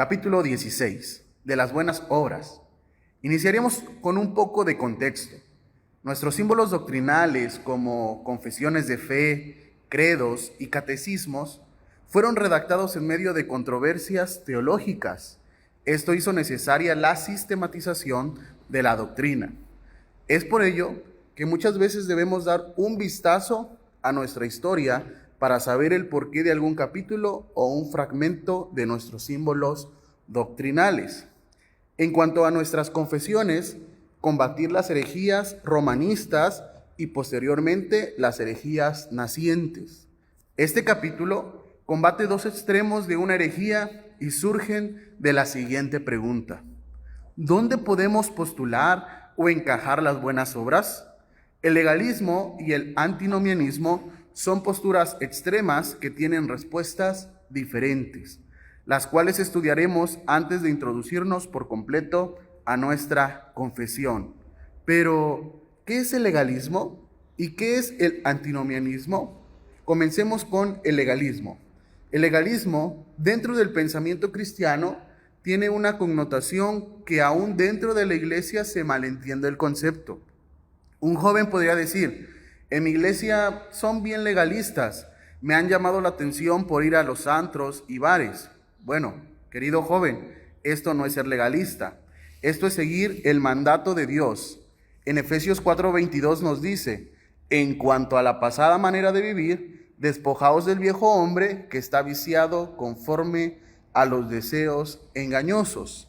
Capítulo 16 de las buenas obras. Iniciaremos con un poco de contexto. Nuestros símbolos doctrinales como confesiones de fe, credos y catecismos fueron redactados en medio de controversias teológicas. Esto hizo necesaria la sistematización de la doctrina. Es por ello que muchas veces debemos dar un vistazo a nuestra historia para saber el porqué de algún capítulo o un fragmento de nuestros símbolos doctrinales. En cuanto a nuestras confesiones, combatir las herejías romanistas y posteriormente las herejías nacientes. Este capítulo combate dos extremos de una herejía y surgen de la siguiente pregunta: ¿dónde podemos postular o encajar las buenas obras? El legalismo y el antinomianismo son posturas extremas que tienen respuestas diferentes, las cuales estudiaremos antes de introducirnos por completo a nuestra confesión. Pero, ¿qué es el legalismo y qué es el antinomianismo? Comencemos con el legalismo. El legalismo, dentro del pensamiento cristiano, tiene una connotación que aún dentro de la iglesia se malentiende el concepto. Un joven podría decir: en mi iglesia son bien legalistas, me han llamado la atención por ir a los antros y bares. Bueno, querido joven, esto no es ser legalista, esto es seguir el mandato de Dios. En Efesios 4:22 nos dice: en cuanto a la pasada manera de vivir, despojaos del viejo hombre que está viciado conforme a los deseos engañosos.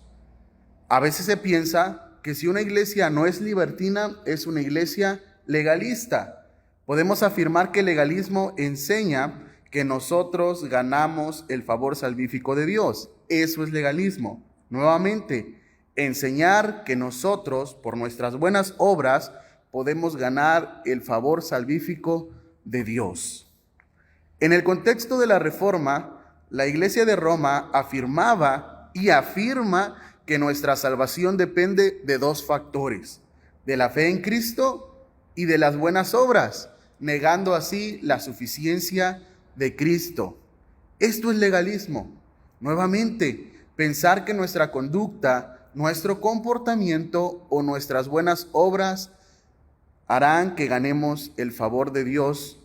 A veces se piensa que si una iglesia no es libertina, es una iglesia legalista. Podemos afirmar que el legalismo enseña que nosotros ganamos el favor salvífico de Dios. Eso es legalismo. Nuevamente, enseñar que nosotros, por nuestras buenas obras, podemos ganar el favor salvífico de Dios. En el contexto de la Reforma, la Iglesia de Roma afirmaba y afirma que nuestra salvación depende de dos factores: de la fe en Cristo y de las buenas obras, negando así la suficiencia de Cristo. Esto es legalismo. Nuevamente, pensar que nuestra conducta, nuestro comportamiento o nuestras buenas obras harán que ganemos el favor de Dios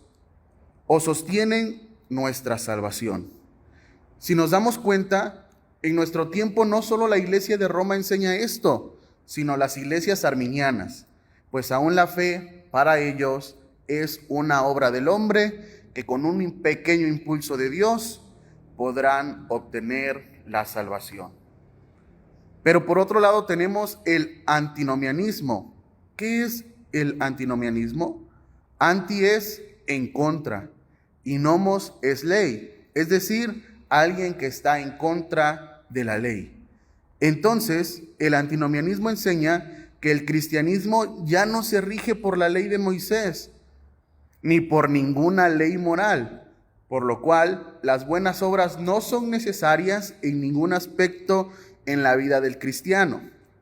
o sostienen nuestra salvación. Si nos damos cuenta, en nuestro tiempo no solo la Iglesia de Roma enseña esto, sino las iglesias arminianas, pues aún la fe para ellos es una obra del hombre que con un pequeño impulso de Dios podrán obtener la salvación. Pero por otro lado tenemos el antinomianismo. ¿Qué es el antinomianismo? Anti es en contra y nomos es ley, es decir, alguien que está en contra de la ley. Entonces, el antinomianismo enseña que el cristianismo ya no se rige por la ley de Moisés, ni por ninguna ley moral, por lo cual las buenas obras no son necesarias en ningún aspecto en la vida del cristiano.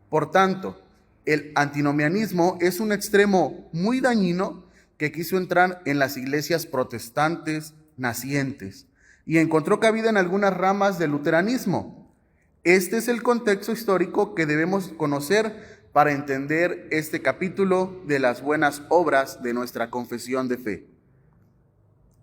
Por tanto, el antinomianismo es un extremo muy dañino que quiso entrar en las iglesias protestantes nacientes y encontró cabida en algunas ramas del luteranismo. Este es el contexto histórico que debemos conocer para entender este capítulo de las buenas obras de nuestra confesión de fe.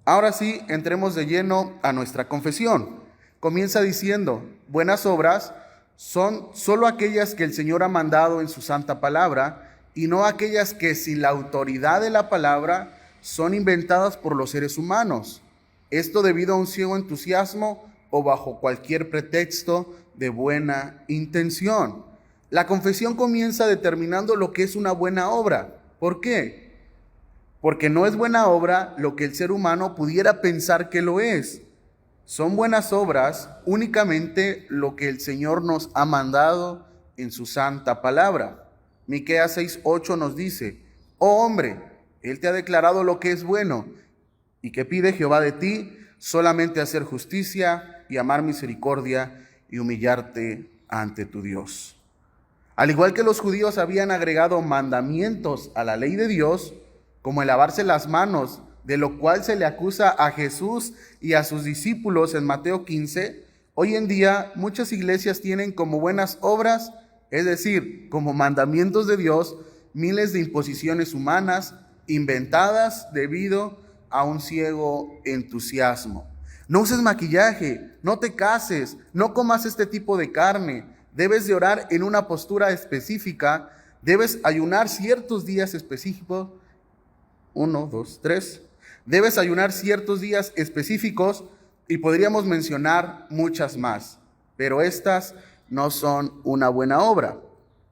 Ahora sí, entremos de lleno a nuestra confesión. Comienza diciendo: buenas obras son solo aquellas que el Señor ha mandado en su santa palabra y no aquellas que sin la autoridad de la palabra son inventadas por los seres humanos. Esto debido a un ciego entusiasmo o bajo cualquier pretexto de buena intención. La confesión comienza determinando lo que es una buena obra. ¿Por qué? Porque no es buena obra lo que el ser humano pudiera pensar que lo es. Son buenas obras únicamente lo que el Señor nos ha mandado en su santa palabra. Miqueas 6:8 nos dice: oh hombre, Él te ha declarado lo que es bueno. ¿Y qué pide Jehová de ti? Solamente hacer justicia y amar misericordia y humillarte ante tu Dios. Al igual que los judíos habían agregado mandamientos a la ley de Dios, como el lavarse las manos, de lo cual se le acusa a Jesús y a sus discípulos en Mateo 15, Hoy en día muchas iglesias tienen como buenas obras, es decir, como mandamientos de Dios, miles de imposiciones humanas inventadas debido a un ciego entusiasmo. No uses maquillaje, no te cases, no comas este tipo de carne. Debes de orar en una postura específica, debes ayunar ciertos días específicos. 1, 2, 3. Debes ayunar ciertos días específicos y podríamos mencionar muchas más, pero estas no son una buena obra.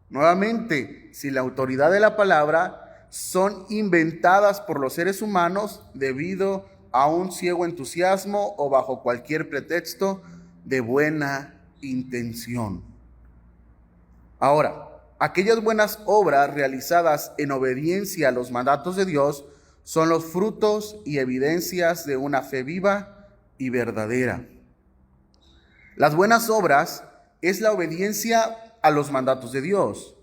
Nuevamente, si la autoridad de la palabra son inventadas por los seres humanos debido a un ciego entusiasmo o bajo cualquier pretexto de buena intención. Ahora, aquellas buenas obras realizadas en obediencia a los mandatos de Dios son los frutos y evidencias de una fe viva y verdadera. Las buenas obras es la obediencia a los mandatos de Dios,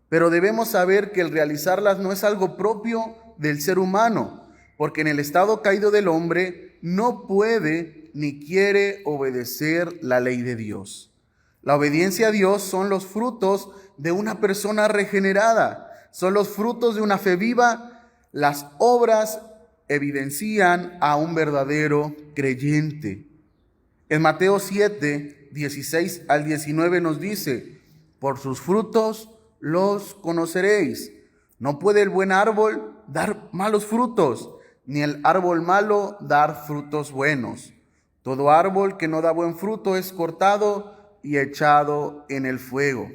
pero debemos saber que el realizarlas no es algo propio del ser humano, porque en el estado caído del hombre no puede ni quiere obedecer la ley de Dios. La obediencia a Dios son los frutos de una persona regenerada, son los frutos de una fe viva. Las obras evidencian a un verdadero creyente. En Mateo 7, 16 al 19 nos dice: por sus frutos los conoceréis. No puede el buen árbol dar malos frutos, ni el árbol malo dar frutos buenos. Todo árbol que no da buen fruto es cortado y echado en el fuego.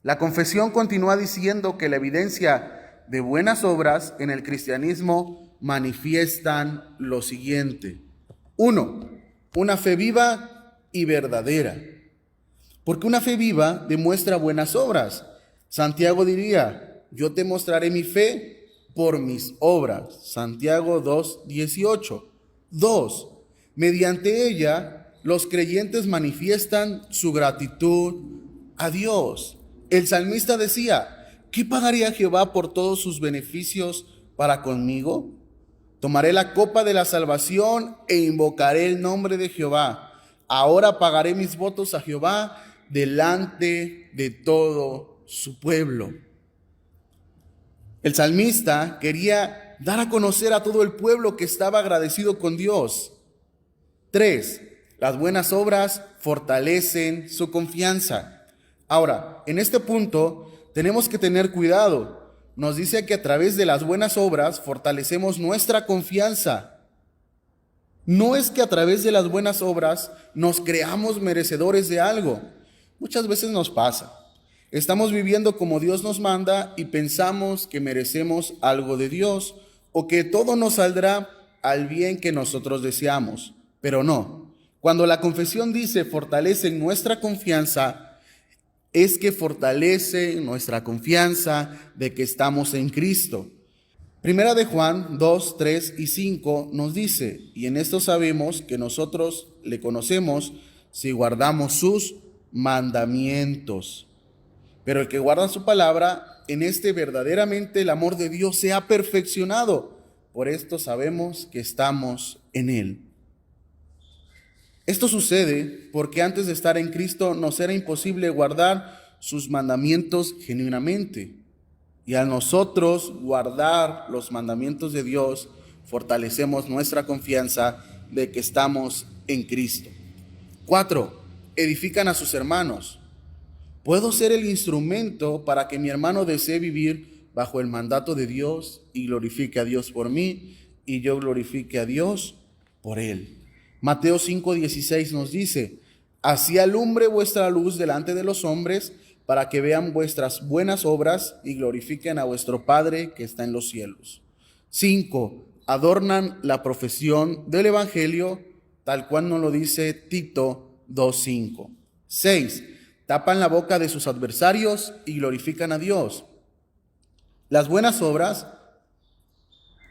La confesión continúa diciendo que la evidencia de buenas obras en el cristianismo manifiestan lo siguiente. 1. Una fe viva y verdadera. Porque una fe viva demuestra buenas obras. Santiago diría: yo te mostraré mi fe por mis obras. Santiago 2:18. 2. Mediante ella, los creyentes manifiestan su gratitud a Dios. El salmista decía: ¿qué pagaría Jehová por todos sus beneficios para conmigo? Tomaré la copa de la salvación e invocaré el nombre de Jehová. Ahora pagaré mis votos a Jehová delante de todo su pueblo. El salmista quería dar a conocer a todo el pueblo que estaba agradecido con Dios. 3. Las buenas obras fortalecen su confianza. Ahora, en este punto tenemos que tener cuidado. Nos dice que a través de las buenas obras fortalecemos nuestra confianza. No es que a través de las buenas obras nos creamos merecedores de algo. Muchas veces nos pasa. Estamos viviendo como Dios nos manda y pensamos que merecemos algo de Dios o que todo nos saldrá al bien que nosotros deseamos. Pero no. Cuando la confesión dice fortalece nuestra confianza, es que fortalece nuestra confianza de que estamos en Cristo. Primera de Juan 2, 3 y 5 nos dice: y en esto sabemos que nosotros le conocemos si guardamos sus mandamientos. Pero el que guarda su palabra, en este verdaderamente el amor de Dios se ha perfeccionado. Por esto sabemos que estamos en Él. Esto sucede porque antes de estar en Cristo nos era imposible guardar sus mandamientos genuinamente. Y al nosotros guardar los mandamientos de Dios, fortalecemos nuestra confianza de que estamos en Cristo. 4. Edifican a sus hermanos. Puedo ser el instrumento para que mi hermano desee vivir bajo el mandato de Dios y glorifique a Dios por mí y yo glorifique a Dios por él. Mateo 5:16 nos dice: así alumbre vuestra luz delante de los hombres, para que vean vuestras buenas obras y glorifiquen a vuestro Padre que está en los cielos. 5. Adornan la profesión del Evangelio, tal cual nos lo dice Tito 2:5. 6. Tapan la boca de sus adversarios y glorifican a Dios. Las buenas obras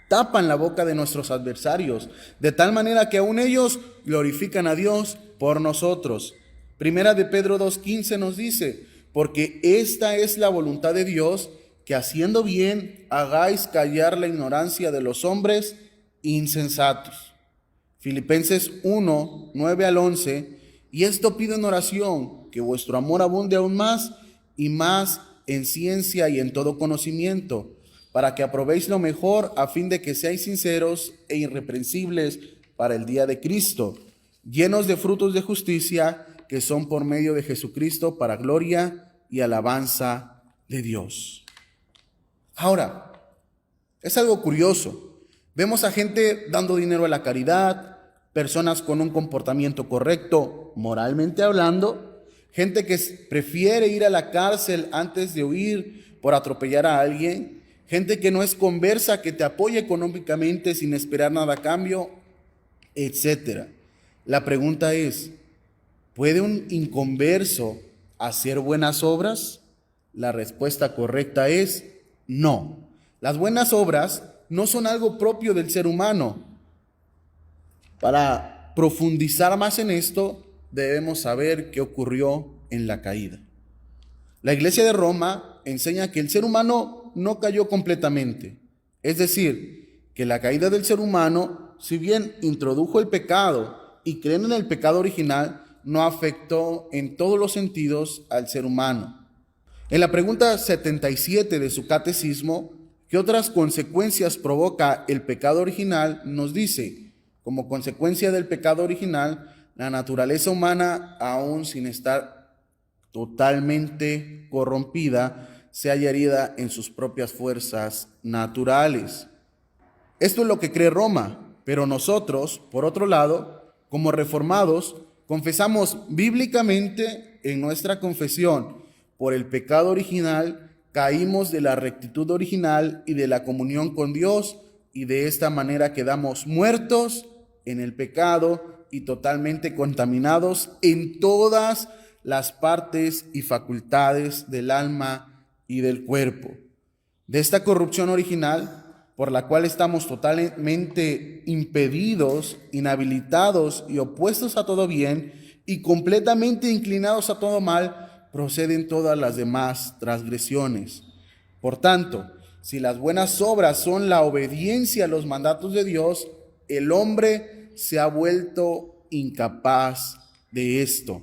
tapan la boca de nuestros adversarios, de tal manera que aún ellos glorifican a Dios por nosotros. Primera de Pedro 2:15 nos dice: porque esta es la voluntad de Dios, que haciendo bien hagáis callar la ignorancia de los hombres insensatos. Filipenses 1, 9 al 11, Y esto pido en oración, que vuestro amor abunde aún más y más en ciencia y en todo conocimiento, para que aprobéis lo mejor, a fin de que seáis sinceros e irreprensibles para el día de Cristo, llenos de frutos de justicia, que son por medio de Jesucristo, para gloria y alabanza de Dios. Ahora, es algo curioso. Vemos a gente dando dinero a la caridad, personas con un comportamiento correcto, moralmente hablando, gente que prefiere ir a la cárcel antes de huir por atropellar a alguien, gente que no es conversa, que te apoya económicamente sin esperar nada a cambio, etc. La pregunta es, ¿puede un inconverso hacer buenas obras? La respuesta correcta es no. Las buenas obras no son algo propio del ser humano. Para profundizar más en esto, debemos saber qué ocurrió en la caída. La Iglesia de Roma enseña que el ser humano no cayó completamente. Es decir, que la caída del ser humano, si bien introdujo el pecado y creen en el pecado original, no afectó en todos los sentidos al ser humano. En la pregunta 77 de su catecismo, ¿qué otras consecuencias provoca el pecado original?, nos dice: como consecuencia del pecado original, la naturaleza humana, aún sin estar totalmente corrompida, se halla herida en sus propias fuerzas naturales. Esto es lo que cree Roma, pero nosotros, por otro lado, como reformados, confesamos bíblicamente en nuestra confesión: por el pecado original caímos de la rectitud original y de la comunión con Dios, y de esta manera quedamos muertos en el pecado y totalmente contaminados en todas las partes y facultades del alma y del cuerpo. De esta corrupción original, por la cual estamos totalmente impedidos, inhabilitados y opuestos a todo bien, y completamente inclinados a todo mal, proceden todas las demás transgresiones. Por tanto, si las buenas obras son la obediencia a los mandatos de Dios, el hombre se ha vuelto incapaz de esto.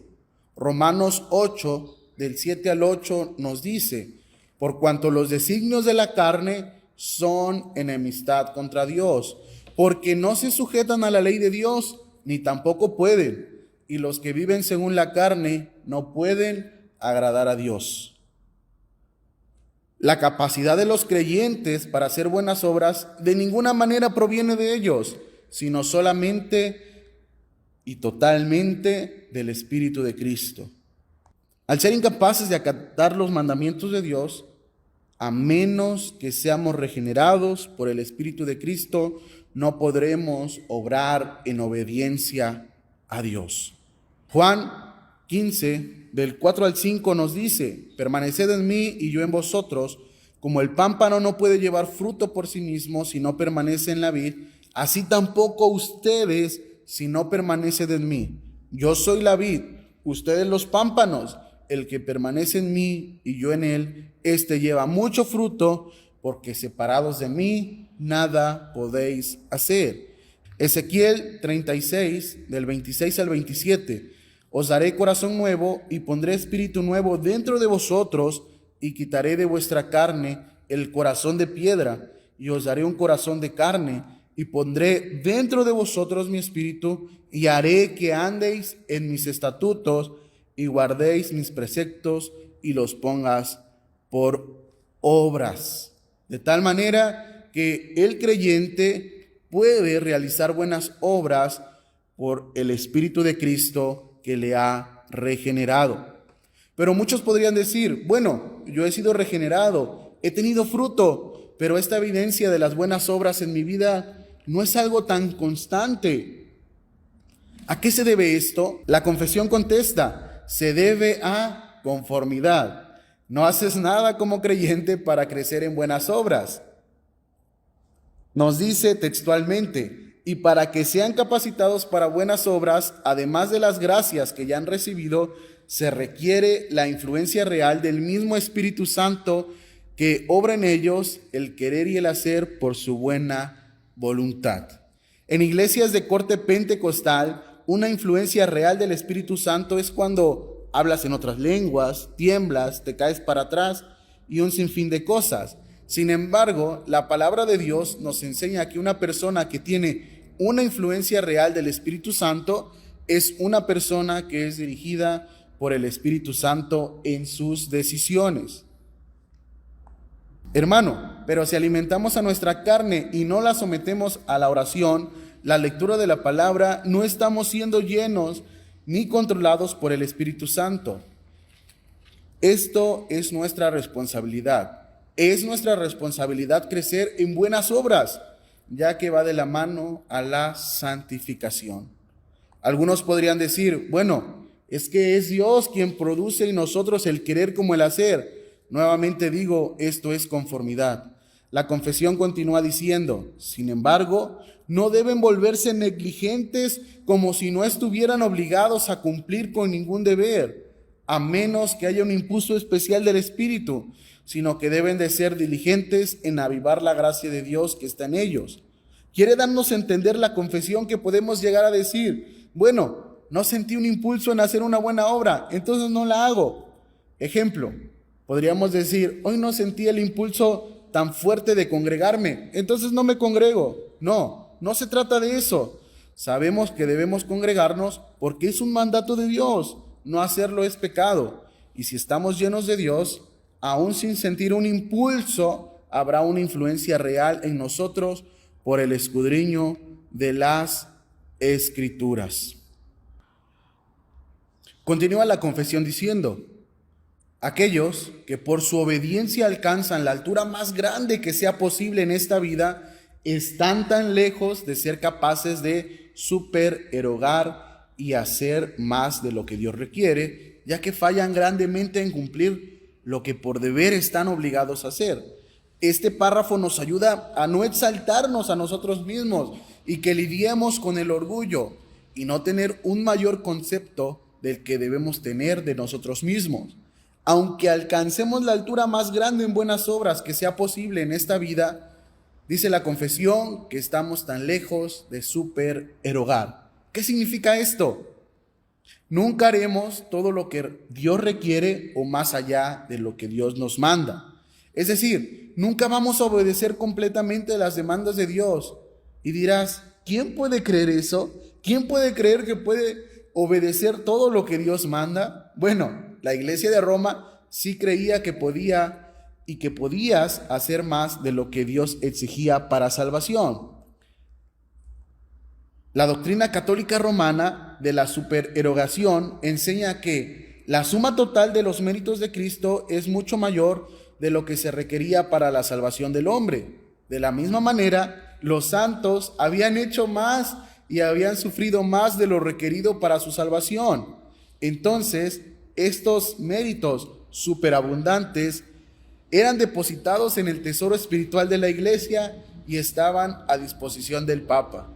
Romanos 8, del 7 al 8, nos dice: por cuanto los designios de la carne son enemistad contra Dios, porque no se sujetan a la ley de Dios, ni tampoco pueden, y los que viven según la carne no pueden agradar a Dios. La capacidad de los creyentes para hacer buenas obras de ninguna manera proviene de ellos, sino solamente y totalmente del Espíritu de Cristo. Al ser incapaces de acatar los mandamientos de Dios, a menos que seamos regenerados por el Espíritu de Cristo, no podremos obrar en obediencia a Dios. Juan 15, del 4 al 5 nos dice: permaneced en mí y yo en vosotros, como el pámpano no puede llevar fruto por sí mismo si no permanece en la vid, así tampoco ustedes si no permanecen en mí. Yo soy la vid, ustedes los pámpanos. El que permanece en mí y yo en él, éste lleva mucho fruto, porque separados de mí nada podéis hacer. Ezequiel 36, del 26 al 27. Os daré corazón nuevo y pondré espíritu nuevo dentro de vosotros, y quitaré de vuestra carne el corazón de piedra, y os daré un corazón de carne, y pondré dentro de vosotros mi espíritu, y haré que andéis en mis estatutos, y guardéis mis preceptos, y los pongas por obras. De tal manera que el creyente puede realizar buenas obras por el Espíritu de Cristo que le ha regenerado. Pero muchos podrían decir: bueno, yo he sido regenerado, he tenido fruto, pero esta evidencia de las buenas obras en mi vida no es algo tan constante. ¿A qué se debe esto? La confesión contesta: se debe a conformidad. No haces nada como creyente para crecer en buenas obras. Nos dice textualmente: y para que sean capacitados para buenas obras, además de las gracias que ya han recibido, se requiere la influencia real del mismo Espíritu Santo que obra en ellos el querer y el hacer por su buena voluntad. En iglesias de corte pentecostal, una influencia real del Espíritu Santo es cuando hablas en otras lenguas, tiemblas, te caes para atrás y un sinfín de cosas. Sin embargo, la palabra de Dios nos enseña que una persona que tiene una influencia real del Espíritu Santo es una persona que es dirigida por el Espíritu Santo en sus decisiones. Hermano, pero si alimentamos a nuestra carne y no la sometemos a la oración, la lectura de la palabra, no estamos siendo llenos ni controlados por el Espíritu Santo. Esto es nuestra responsabilidad. Es nuestra responsabilidad crecer en buenas obras, ya que va de la mano a la santificación. Algunos podrían decir, bueno, es que es Dios quien produce en nosotros el querer como el hacer. Nuevamente digo, esto es conformidad. La confesión continúa diciendo, sin embargo, no deben volverse negligentes como si no estuvieran obligados a cumplir con ningún deber, a menos que haya un impulso especial del Espíritu, sino que deben de ser diligentes en avivar la gracia de Dios que está en ellos. Quiere darnos a entender la confesión que podemos llegar a decir, bueno, no sentí un impulso en hacer una buena obra, entonces no la hago. Ejemplo, podríamos decir, hoy no sentí el impulso tan fuerte de congregarme, entonces no me congrego. No se trata de eso. Sabemos que debemos congregarnos porque es un mandato de Dios. No hacerlo es pecado. Y si estamos llenos de Dios, aún sin sentir un impulso, habrá una influencia real en nosotros por el escudriño de las Escrituras. Continúa la confesión diciendo, aquellos que por su obediencia alcanzan la altura más grande que sea posible en esta vida, están tan lejos de ser capaces de supererogar y hacer más de lo que Dios requiere, ya que fallan grandemente en cumplir lo que por deber están obligados a hacer. Este párrafo nos ayuda a no exaltarnos a nosotros mismos y que lidiemos con el orgullo y no tener un mayor concepto del que debemos tener de nosotros mismos. Aunque alcancemos la altura más grande en buenas obras que sea posible en esta vida, dice la confesión que estamos tan lejos de supererogar. ¿Qué significa esto? Nunca haremos todo lo que Dios requiere o más allá de lo que Dios nos manda. Es decir, nunca vamos a obedecer completamente las demandas de Dios. Y dirás, ¿quién puede creer eso? ¿Quién puede creer que puede obedecer todo lo que Dios manda? Bueno, la iglesia de Roma sí creía que podía y que podías hacer más de lo que Dios exigía para salvación. La doctrina católica romana de la supererogación enseña que la suma total de los méritos de Cristo es mucho mayor de lo que se requería para la salvación del hombre. De la misma manera, los santos habían hecho más y habían sufrido más de lo requerido para su salvación. Entonces, estos méritos superabundantes eran depositados en el tesoro espiritual de la iglesia y estaban a disposición del Papa.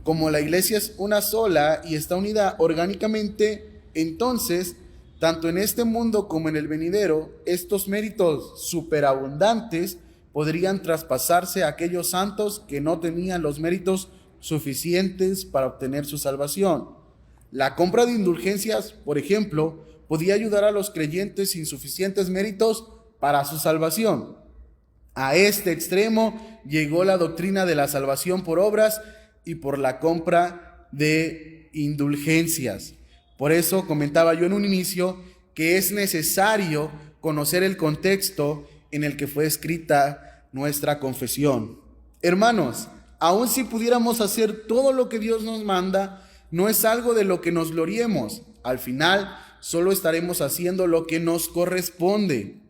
Como la iglesia es una sola y está unida orgánicamente, entonces, tanto en este mundo como en el venidero, estos méritos superabundantes podrían traspasarse a aquellos santos que no tenían los méritos suficientes para obtener su salvación. La compra de indulgencias, por ejemplo, podía ayudar a los creyentes sin suficientes méritos para su salvación. A este extremo llegó la doctrina de la salvación por obras y por la compra de indulgencias. Por eso comentaba yo en un inicio que es necesario conocer el contexto en el que fue escrita nuestra confesión. Hermanos, aun si pudiéramos hacer todo lo que Dios nos manda, no es algo de lo que nos gloriemos. Al final, solo estaremos haciendo lo que nos corresponde.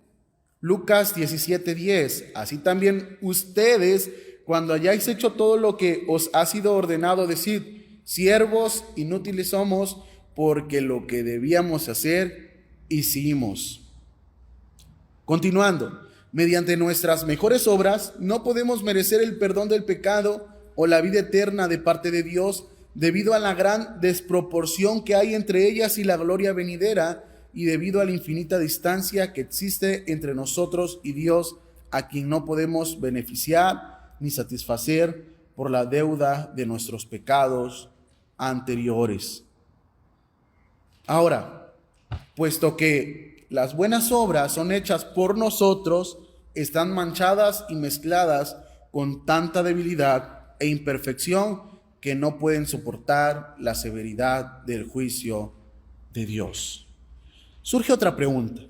Lucas 17:10. Así también ustedes, cuando hayáis hecho todo lo que os ha sido ordenado, decid, siervos inútiles somos, porque lo que debíamos hacer, hicimos. Continuando, mediante nuestras mejores obras, no podemos merecer el perdón del pecado o la vida eterna de parte de Dios, debido a la gran desproporción que hay entre ellas y la gloria venidera, y debido a la infinita distancia que existe entre nosotros y Dios, a quien no podemos beneficiar ni satisfacer por la deuda de nuestros pecados. anteriores. Ahora, puesto que las buenas obras son hechas por nosotros, están manchadas y mezcladas con tanta debilidad e imperfección que no pueden soportar la severidad del juicio de Dios. Surge otra pregunta.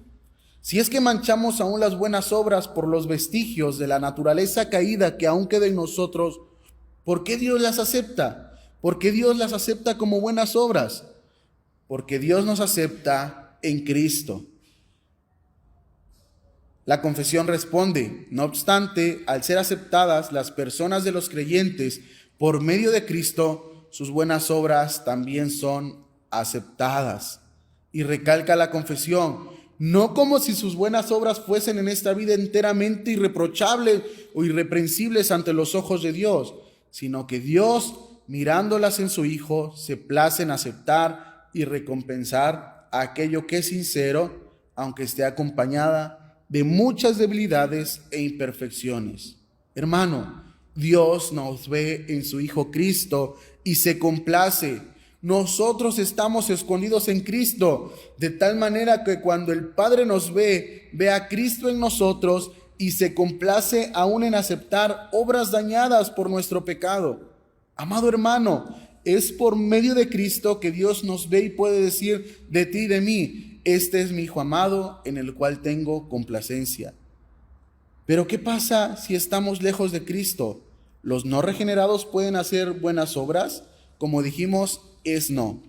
Si es que manchamos aún las buenas obras por los vestigios de la naturaleza caída que aún queda en nosotros, ¿por qué Dios las acepta? ¿Por qué Dios las acepta como buenas obras? Porque Dios nos acepta en Cristo. La confesión responde: no obstante, al ser aceptadas las personas de los creyentes por medio de Cristo, sus buenas obras también son aceptadas. Y recalca la confesión: no como si sus buenas obras fuesen en esta vida enteramente irreprochables o irreprensibles ante los ojos de Dios, sino que Dios, mirándolas en su Hijo, se place en aceptar y recompensar aquello que es sincero, aunque esté acompañada de muchas debilidades e imperfecciones. Hermano, Dios nos ve en su Hijo Cristo y se complace. Nosotros estamos escondidos en Cristo, de tal manera que cuando el Padre nos ve, ve a Cristo en nosotros y se complace aún en aceptar obras dañadas por nuestro pecado. Amado hermano, es por medio de Cristo que Dios nos ve y puede decir de ti y de mí: este es mi Hijo amado en el cual tengo complacencia. Pero ¿qué pasa si estamos lejos de Cristo? ¿Los no regenerados pueden hacer buenas obras? Como dijimos, es no.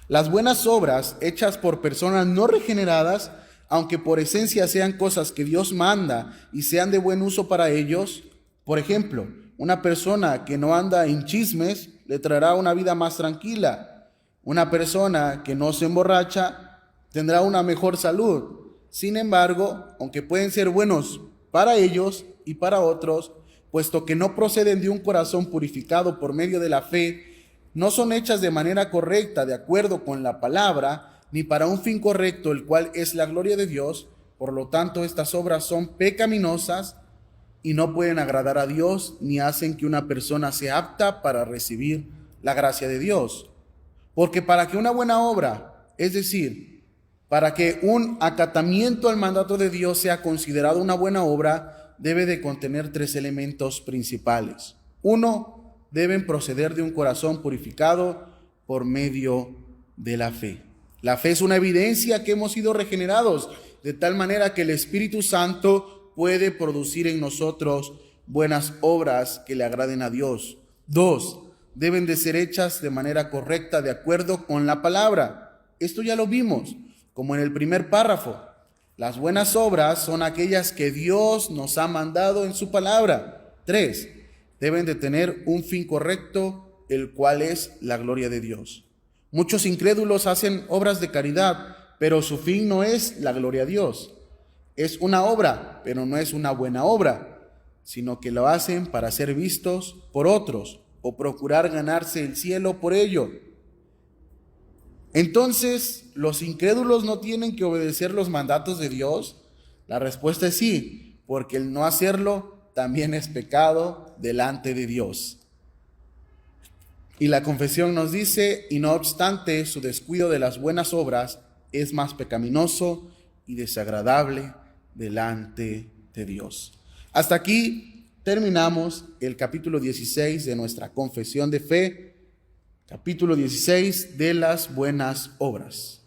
Las buenas obras hechas por personas no regeneradas, aunque por esencia sean cosas que Dios manda y sean de buen uso para ellos, por ejemplo, una persona que no anda en chismes le traerá una vida más tranquila. Una persona que no se emborracha tendrá una mejor salud. Sin embargo, aunque pueden ser buenos para ellos y para otros, puesto que no proceden de un corazón purificado por medio de la fe, no son hechas de manera correcta, de acuerdo con la palabra, ni para un fin correcto, el cual es la gloria de Dios. Por lo tanto, estas obras son pecaminosas y no pueden agradar a Dios, ni hacen que una persona sea apta para recibir la gracia de Dios. Porque para que una buena obra, es decir, para que un acatamiento al mandato de Dios sea considerado una buena obra, debe de contener 3 elementos principales. 1, deben proceder de un corazón purificado por medio de la fe. La fe es una evidencia que hemos sido regenerados, de tal manera que el Espíritu Santo puede producir en nosotros buenas obras que le agraden a Dios. 2, deben de ser hechas de manera correcta, de acuerdo con la palabra. Esto ya lo vimos, como en el primer párrafo. Las buenas obras son aquellas que Dios nos ha mandado en su palabra. 3, deben de tener un fin correcto, el cual es la gloria de Dios. Muchos incrédulos hacen obras de caridad, pero su fin no es la gloria a Dios. Es una obra, pero no es una buena obra, sino que lo hacen para ser vistos por otros o procurar ganarse el cielo por ello. Entonces, ¿los incrédulos no tienen que obedecer los mandatos de Dios? La respuesta es sí, porque el no hacerlo también es pecado delante de Dios. Y la confesión nos dice: y no obstante, su descuido de las buenas obras es más pecaminoso y desagradable delante de Dios. Hasta aquí terminamos el capítulo 16 de nuestra confesión de fe. Capítulo 16 de las buenas obras.